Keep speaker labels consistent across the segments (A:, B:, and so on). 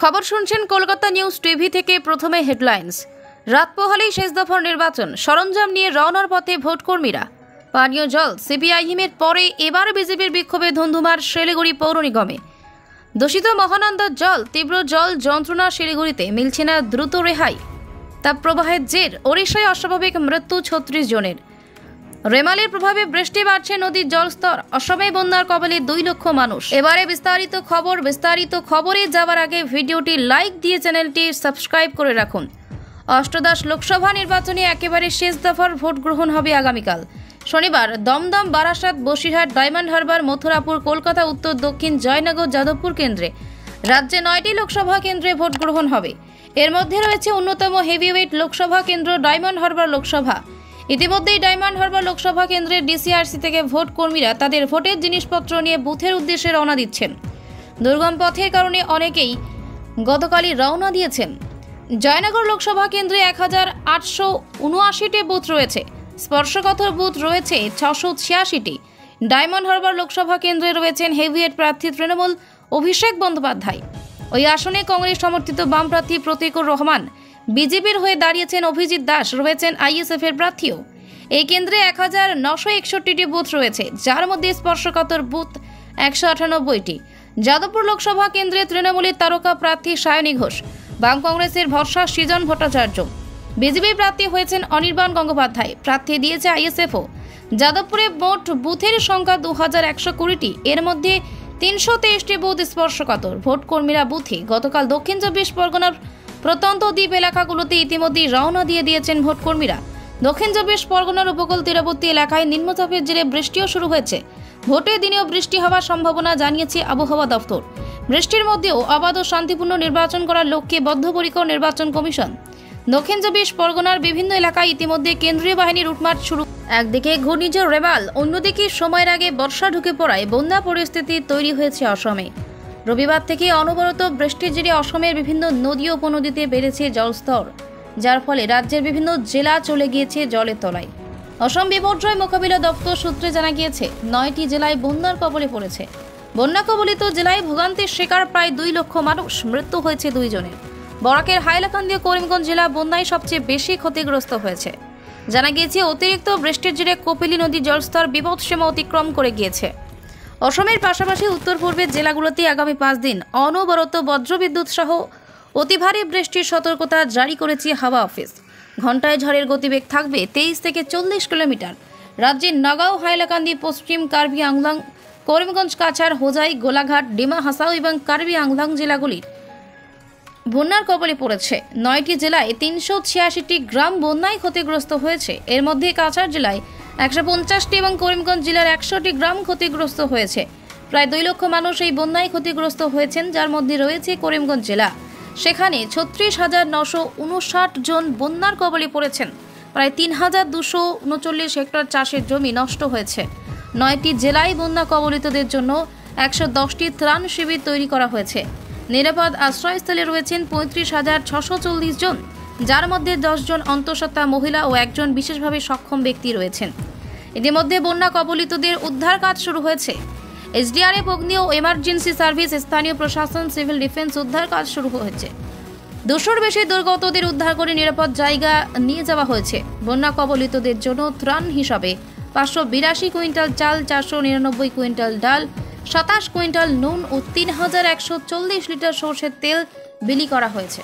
A: খবর শুনছেন Kolkata news TV থেকে। প্রথমে হেডলাইন্স। রাত পোহালেই শেষ দফার নির্বাচন, সরঞ্জাম নিয়ে রওনার পথে ভোটকর্মীরা। পানীয় জল সিপিআইএমের পরে এবার বিজেপির বিক্ষোভে ধুন্ধুমার শিলিগুড়ি পৌর নিগমে। দূষিত মহানন্দার জল, তীব্র জল যন্ত্রণা শিলিগুড়িতে, মিলছে না দ্রুত রেহাই। তাপপ্রবাহের জের ওড়িশায় অস্বাভাবিক মৃত্যু 36 জনের। রেমালের প্রভাবে বৃষ্টি বাড়ছে, নদীর জলস্তর, অসমে বন্যার কবলে 2 লক্ষ মানুষ। এবারে বিস্তারিত খবরে যাওয়ার আগে ভিডিওটি লাইক দিয়ে চ্যানেলটি সাবস্ক্রাইব করে রাখুন। অষ্টদশ লোকসভা নির্বাচনে একেবারে শেষ দফার ভোট গ্রহণ হবে আগামীকাল শনিবার। দমদম, বারাসাত, বসিরহাট, ডায়মন্ড হারবার, মথুরাপুর, কলকাতা উত্তর, দক্ষিণ, জয়নগর, যাদবপুর কেন্দ্রে রাজ্যে 9টি লোকসভা কেন্দ্রে ভোট গ্রহণ হবে। এর মধ্যে রয়েছে অন্যতম হেভিওয়েট লোকসভা কেন্দ্র ডায়মন্ড হারবার লোকসভা। ইতিমধ্যেই ডায়মন্ড হারবার লোকসভা কেন্দ্রের ডিসিআরসি থেকে ভোট কর্মীরা তাদের ভোটের জিনিসপত্র নিয়ে বুথের উদ্দেশ্যে রওনা দিচ্ছেন। দুর্গম পথের কারণে অনেকেই গতকালই রওনা দিয়েছেন। জয়নগর লোকসভা কেন্দ্রে 1879টি বুথ রয়েছে, স্পর্শকাতর বুথ রয়েছে 686টি। ডায়মন্ড হারবার লোকসভা কেন্দ্রে রয়েছেন হেভিওয়েট প্রার্থী তৃণমূল অভিষেক বন্দ্যোপাধ্যায়। ওই আসনে কংগ্রেস সমর্থিত বাম প্রার্থী প্রতীকুর রহমান, বিজেপির হয়ে দাঁড়িয়েছেন অভিজিৎ দাস, রয়েছেন আইএসএফ এর প্রার্থীও। এই কেন্দ্রে 1961টি বুথ রয়েছে, যার মধ্যে স্পর্শকাতর বুথ 198টি। যাদবপুর লোকসভা কেন্দ্রে তৃণমূলের তারকা প্রার্থী সায়নী ঘোষ, বাম কংগ্রেসের ভরসা সৃজন ভট্টাচার্য, বিজেপি প্রার্থী হয়েছেন অনির্বাণ গঙ্গোপাধ্যায়, প্রার্থী দিয়েছে আইএসএফও। যাদবপুরে মোট বুথের সংখ্যা 2120টি, এর মধ্যে 323টি বুথ স্পর্শকাতর। ভোট কর্মীরা বুথে গতকাল দক্ষিণ 24 পরগনার প্রত্যন্ত দ্বীপ এলাকাগুলোতে ইতিমধ্যেই রওনা দিয়ে দিয়েছেন ভোটকর্মীরা। দক্ষিণ 24 পরগনার উপকূল তীরবর্তী এলাকায় নিম্নচাপের জেরে বৃষ্টিও শুরু হয়েছে। ভোটের দিনেও বৃষ্টি হওয়ার সম্ভাবনা জানিয়েছে আবহাওয়া দফতর। বৃষ্টির মধ্যেও অবাধ ও শান্তিপূর্ণ নির্বাচন করার লক্ষ্যে বদ্ধপরিকর নির্বাচন কমিশন। দক্ষিণ 24 পরগনার বিভিন্ন এলাকায় ইতিমধ্যে কেন্দ্রীয় বাহিনীর রুটমার্চ শুরু। একদিকে ঘূর্ণিঝড় রেমাল, অন্যদিকে সময়ের আগে বর্ষা ঢুকে পড়ায় বন্যা পরিস্থিতি তৈরি হয়েছে অসমে। রবিবার থেকে অনবরত বৃষ্টির জেরে অসমের বিভিন্ন নদী ও উপনদীতে বেড়েছে জলস্তর, যার ফলে রাজ্যের বিভিন্ন জেলা চলে গিয়েছে জলের তলায়। অসম বিপর্যয় মোকাবিলা দপ্তর সূত্রে জানা গিয়েছে 9টি জেলায় বন্যার কবলে পড়েছে। বন্যা কবলিত জেলায় ভোগান্তির শিকার প্রায় 2 লক্ষ মানুষ, মৃত্যু হয়েছে 2 জনের। বরাকের হাইলাকান্দি ও করিমগঞ্জ জেলা বন্যায় সবচেয়ে বেশি ক্ষতিগ্রস্ত হয়েছে। জানা গিয়েছে অতিরিক্ত বৃষ্টির জেরে কপিলী নদীর জলস্তর বিপদসীমা অতিক্রম করে গিয়েছে। অসমের পাশাপাশি উত্তর পূর্বের জেলাগুলোতে আগামী 5 দিন অনবরত বজ্রবিদ্যুৎ সহ অতি ভারী বৃষ্টির সতর্কতা জারি করেছে হাওয়া অফিস। ঘন্টায় ঝড়ের গতিবেগ থাকবে 23 থেকে 40 কিলোমিটার। রাজ্যের নগাঁও, হাইলাকান্দি, পশ্চিম কার্বি আংলাং, করিমগঞ্জ, কাছাড়, হোজাই, গোলাঘাট, ডিমা হাসাও এবং কার্বি আংলাং জেলাগুলির বন্যার কবলে পড়েছে। 9টি জেলায় 386টি গ্রাম বন্যায় ক্ষতিগ্রস্ত হয়েছে। এর মধ্যে কাছাড় জেলায় 150টি এবং করিমগঞ্জ জেলার 100টি গ্রাম ক্ষতিগ্রস্ত হয়েছে। প্রায় 2 লক্ষ মানুষ এই বন্যায় ক্ষতিগ্রস্ত হয়েছেন, যার মধ্যে রয়েছে করিমগঞ্জ জেলা। সেখানে 36,959 জন বন্যার কবলে পড়েছেন। প্রায় 3,239 হেক্টর চাষের জমি নষ্ট হয়েছে। 9টি জেলায় বন্যা কবলিতদের জন্য 110টি ত্রাণ শিবির তৈরি করা হয়েছে। নিরাপদ আশ্রয়স্থলে রয়েছেন 35,640 জন, যার মধ্যে 10 জন অন্তঃসত্ত্বা মহিলা ও 1 জন বিশেষভাবে সক্ষম ব্যক্তি রয়েছেন। ইতিমধ্যে বন্যা কবলিতদের উদ্ধার কাজ শুরু হয়েছে। এসডিআরএফ, অগ্নি ও এমার্জেন্সি সার্ভিস, স্থানীয় প্রশাসন, সিভিল ডিফেন্স উদ্ধার কাজ শুরু হয়েছে। 200-র বেশি দুর্গতদের উদ্ধার করে নিরাপদ জায়গা নিয়ে যাওয়া হয়েছে। বন্যা কবলিতদের জন্য ত্রাণ হিসাবে 582 কুইন্টাল চাল, 499 কুইন্টাল ডাল, 27 কুইন্টাল নুন ও 3140 লিটার সরষের তেল বিলি করা হয়েছে।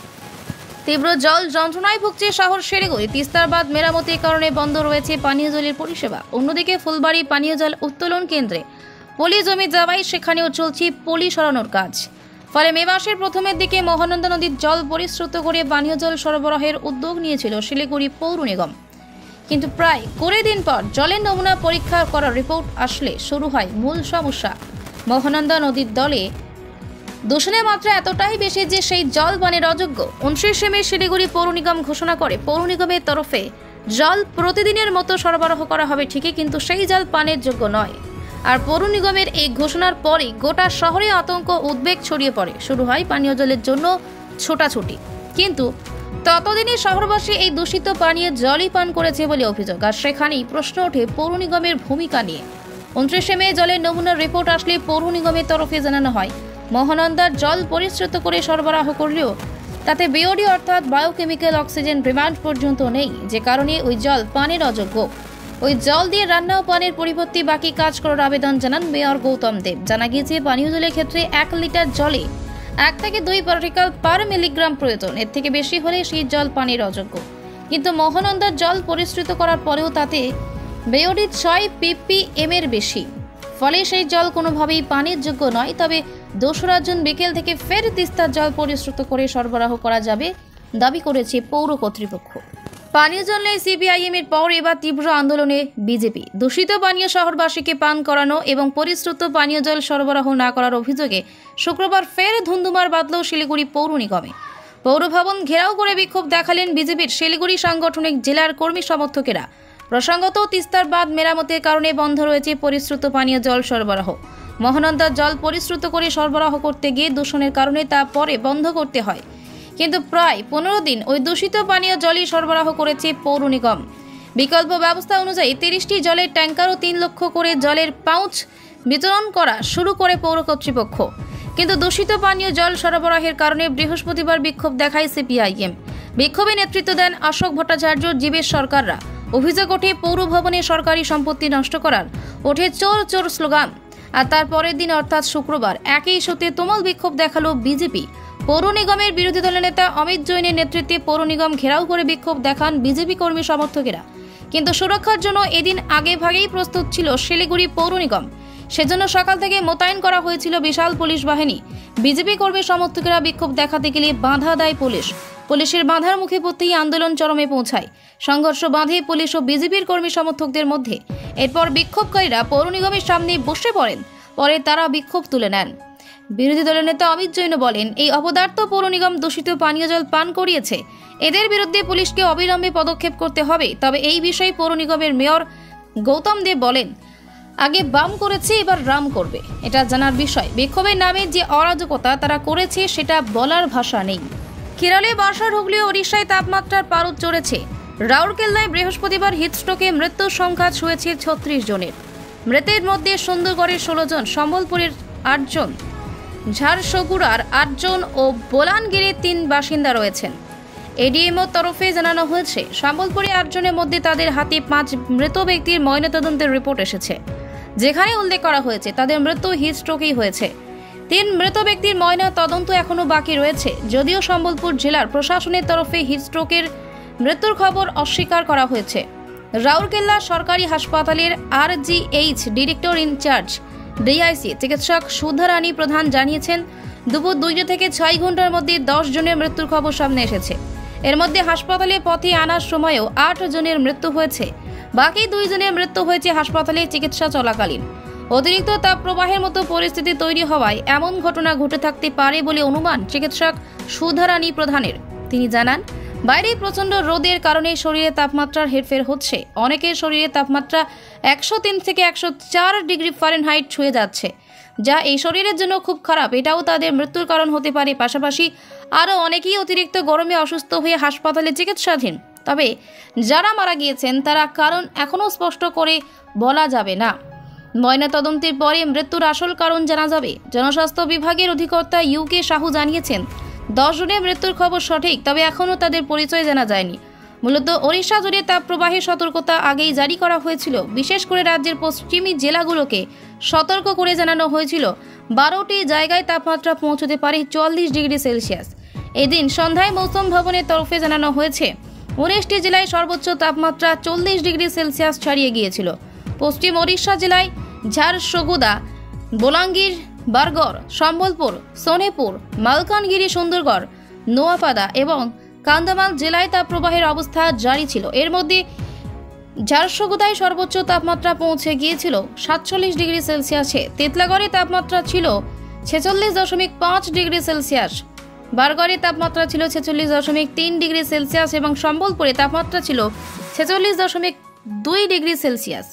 A: তীব্র জল যন্ত্রণায় ভুগছে শহর শিলিগুড়ি। তিস্তার বাঁধ মেরামতির কারণে বন্ধ রয়েছে পানীয় জলের পরিষেবা। অন্যদিকে ফুলবাড়ি পানীয় জল উত্তোলন কেন্দ্রে পলি জমে যাওয়ায় সেখানেও চলছে পলি সরানোর কাজ। ফলে মে মাসের প্রথমের দিকে মহানন্দা নদীর জল পরিশ্রুত করে পানীয় জল সরবরাহের উদ্যোগ নিয়েছিল শিলিগুড়ি পৌর নিগম। কিন্তু প্রায় 20 দিন পর জলের নমুনা পরীক্ষা করার রিপোর্ট আসলে শুরু হয় মূল সমস্যা। মহানন্দা নদীর দলে দূষণের মাত্রা এতটাই বেশি যে সেই জল পানের অযোগ্য। 29 মে শিলিগুড়ি পৌর নিগম ঘোষণা করে পৌর নিগমের তরফে জল প্রতিদিনের মতো সরবরাহ করা হবে ঠিকই, কিন্তু সেই জল পানের যোগ্য নয়। আর পৌর নিগমের এই ঘোষণার পরই গোটা শহরে আতঙ্ক উদ্বেগ ছড়িয়ে পড়ে। শুরু হয় পানীয় জলের জন্য ছোটাছুটি। কিন্তু ততদিনে শহরবাসী এই দূষিত পানীয় জলই পান করেছে বলে অভিযোগ। আর সেখানেই প্রশ্ন ওঠে পৌর নিগমের ভূমিকা নিয়ে। 29 মে জলের নমুনার রিপোর্ট আসলে পৌর নিগমের তরফে জানানো হয় মহানন্দার জল পরিশ্রুত করে সরবরাহ করলেও তাতে বিওডি অর্থাৎ বায়োকেমিক্যাল অক্সিজেন রিমান্ড পর্যন্ত নেই, যে কারণে ওই জল পানের অযোগ্য। ওই জল দিয়ে রান্না ও পানের পরিবর্তে বাকি কাজ করার আবেদন জানান মেয়র গৌতম দেব। জানা গিয়েছে, পানীয় জলের ক্ষেত্রে 1 লিটার জলে 1 থেকে 2 পার্টিকেল পার মিলিগ্রাম প্রয়োজন। এর থেকে বেশি হলে সেই জল পানির অযোগ্য। কিন্তু মহানন্দার জল পরিশ্রুত করার পরেও তাতে বিওডি 6 ppm এর বেশি, ফলে সেই জল কোনোভাবেই পানির যোগ্য নয়। তবে 2রা জুন বিকেল থেকে ফের তিস্তার জল পরিশ্রুত করে সরবরাহ করা যাবে দাবি করেছে পৌর কর্তৃপক্ষ। পানীয় জল নেই সিপিআইএম এর পর এবার তীব্র আন্দোলনে বিজেপি। দূষিত পানীয় শহরবাসীকে পান করানো এবং পরিশ্রুত পানীয় জল সরবরাহ না করার অভিযোগে শুক্রবার ফের ধুন্ধুমার বাঁধল শিলিগুড়ি পৌর নিগমে। পৌর ভবন ঘেরাও করে বিক্ষোভ দেখালেন বিজেপির শিলিগুড়ি সাংগঠনিক জেলার কর্মী সমর্থকেরা। প্রসঙ্গত, তিস্তার বাঁধ মেরামতের কারণে বন্ধ রয়েছে পরিশ্রুত পানীয় জল সরবরাহ। মহানন্দার জল পরিশ্রুত করে সরবরাহ করতে গিয়ে দূষণের কারণে তা পরে বন্ধ করতে হয়। কিন্তু প্রায় 15 দিন ওই দূষিত পানীয় জলই সরবরাহ করেছে পৌর নিগম। বিকল্প ব্যবস্থা অনুযায়ী 30টি জলের ট্যাঙ্কার ও 3 লক্ষ করে জলের পাউচ বিতরণ করা শুরু করে পৌর কর্তৃপক্ষ। কিন্তু দূষিত পানীয় জল সরবরাহের কারণে বৃহস্পতিবার বিক্ষোভ দেখায় সিপিআইএম। বিক্ষোভে নেতৃত্ব দেন অশোক ভট্টাচার্য, জীবেশ সরকাররা। অভিযোগ ওঠে পৌর ভবনে সরকারি সম্পত্তি নষ্ট করার, ওঠে চোর চোর স্লোগান। আর তার পরের দিন অর্থাৎ শুক্রবার একই ইস্যুতে তুমুল বিক্ষোভ দেখালো বিজেপি। পৌর নিগমের বিরোধী দলের নেতা অমিত জৈনের নেতৃত্বে পৌর নিগম ঘেরাও করে বিক্ষোভ দেখান বিজেপি কর্মী সমর্থকেরা। কিন্তু সুরক্ষার জন্য এদিন আগে ভাগেই প্রস্তুত ছিল শিলিগুড়ি পৌর নিগম। সেজন্য সকাল থেকে মোতায়েন করা হয়েছিল বিশাল পুলিশ বাহিনী। বিজেপি কর্মী সমর্থকেরা বিক্ষোভ দেখাতে গেলে বাধা দেয় পুলিশ। পুলিশের বাধার মুখে পড়তেই আন্দোলন চরমে পৌঁছায়। সংঘর্ষ বাঁধে পুলিশ ও বিজেপির কর্মী সমর্থকদের মধ্যে। এরপর বিক্ষোভকারীরা পৌর নিগমের সামনে বসে পড়েন। পরে তারা বিক্ষোভ তুলে নেন। বিরোধী দলের নেতা অমিত জৈন বলেন, এই অপদার্থ পৌর নিগম দূষিত পানীয় জল পান করিয়েছে। এদের বিরুদ্ধে পুলিশকে অবিলম্বে পদক্ষেপ করতে হবে। তবে এই বিষয়ে পৌর নিগমের মেয়র গৌতম দেব বলেন, আগে বাম করেছে, এবার রাম করবে, এটা জানার বিষয়। বিক্ষোভের নামে যে অরাজকতা তারা করেছে সেটা বলার ভাষা নেই। কেরলে বর্ষা ঢুকলেও ওড়িশায় তাপমাত্রার পারদ চড়েছে। রাউরকেল্লায় বৃহস্পতিবার হিটস্ট্রোকে মৃত্যুর সংখ্যা ছুঁয়েছে 36 জনের। মৃতের মধ্যে সুন্দরগড়ের 16 জন, সম্বলপুরের 8 জন, ঝাড়সগুড়ার 8 জন ও বোলানগিরির 3 বাসিন্দা রয়েছেন। এডিএমওর তরফে জানানো হয়েছে, সম্বলপুরে 8 জনের মধ্যে তাদের হাতে 5 মৃত ব্যক্তির ময়নাতদন্তের রিপোর্ট এসেছে, যেখানে উল্লেখ করা হয়েছে তাদের মৃত্যু হিটস্ট্রোকেই হয়েছে। 3 মৃত ব্যক্তির ময়না তদন্ত এখনও বাকি রয়েছে। যদিও সম্বলপুর জেলার প্রশাসনের তরফে হিটস্ট্রোকের মৃত্যুর খবর অস্বীকার করা হয়েছে। রাউরকেল্লা সরকারি হাসপাতালের RGH ডিরেক্টর ইনচার্জ ডিআইসি চিকিৎসক সুধারানী প্রধান জানিয়েছেন, দুপুর 2 থেকে 6 ঘন্টার মধ্যে 10 জনের মৃত্যুর খবর সামনে এসেছে। এর মধ্যে হাসপাতালে পথে আনার সময়ও 8 জনের মৃত্যু হয়েছে। বাকি 2 জনের মৃত্যু হয়েছে হাসপাতালে চিকিৎসা চলাকালীন। অতিরিক্ত তাপ প্রবাহের মতো পরিস্থিতি তৈরি হওয়ায় এমন ঘটনা ঘটে থাকতে পারে বলে অনুমান চিকিৎসক সুধারানী প্রধানের। তিনি জানান, বাইরে প্রচণ্ড রোদের কারণে শরীরে তাপমাত্রার হেরফের হচ্ছে। অনেকের শরীরে তাপমাত্রা 103 থেকে 104 ডিগ্রি ফারেনহাইট ছুঁয়ে যাচ্ছে, যা এই শরীরের জন্য খুব খারাপ। এটাও তাদের মৃত্যুর কারণ হতে পারে। পাশাপাশি আরও অনেকেই অতিরিক্ত গরমে অসুস্থ হয়ে হাসপাতালে চিকিৎসাধীন। তবে যারা মারা গিয়েছেন তারা কারণ এখনও স্পষ্ট করে বলা যাবে না। ময়নাতদন্তের পরে মৃত্যুর আসল কারণ জানা যাবে। জনস্বাস্থ্য বিভাগের অধিকর্তা UK সাহু জানিয়েছেন, 10 জনের মৃত্যুর খবর সঠিক, তবে এখনও তাদের পরিচয় জানা যায়নি। মূলত ওড়িশা জুড়ে তাপপ্রবাহের সতর্কতা আগেই জারি করা হয়েছিল। বিশেষ করে রাজ্যের পশ্চিমী জেলাগুলোকে সতর্ক করে জানানো হয়েছিল 12টি জায়গায় তাপমাত্রা পৌঁছতে পারে 44 ডিগ্রি সেলসিয়াস। এদিন সন্ধ্যায় মৌসুম ভবনের তরফে জানানো হয়েছে, 19টি জেলায় সর্বোচ্চ তাপমাত্রা 40 ডিগ্রি সেলসিয়াস ছাড়িয়ে গিয়েছিল। পশ্চিম ওড়িশা জেলায় ঝাড়সগুড়া, বোলাঙ্গির, বরগড়, সম্বলপুর, সোনেপুর, মালকানগিরি, সুন্দরগড়, নোয়াপাড়া এবং কান্ধামাল জেলায় তাপপ্রবাহের অবস্থা জারি ছিল। এর মধ্যে ঝাড়সগুড়ায় সর্বোচ্চ তাপমাত্রা পৌঁছে গিয়েছিল 47 ডিগ্রি সেলসিয়াসে। তেতলাগড়ে তাপমাত্রা ছিল 46.5 ডিগ্রি সেলসিয়াস। বারগড়ে তাপমাত্রা ছিল 46.3 ডিগ্রি সেলসিয়াস এবং সম্বলপুরে তাপমাত্রা ছিল 46.2 ডিগ্রি সেলসিয়াস।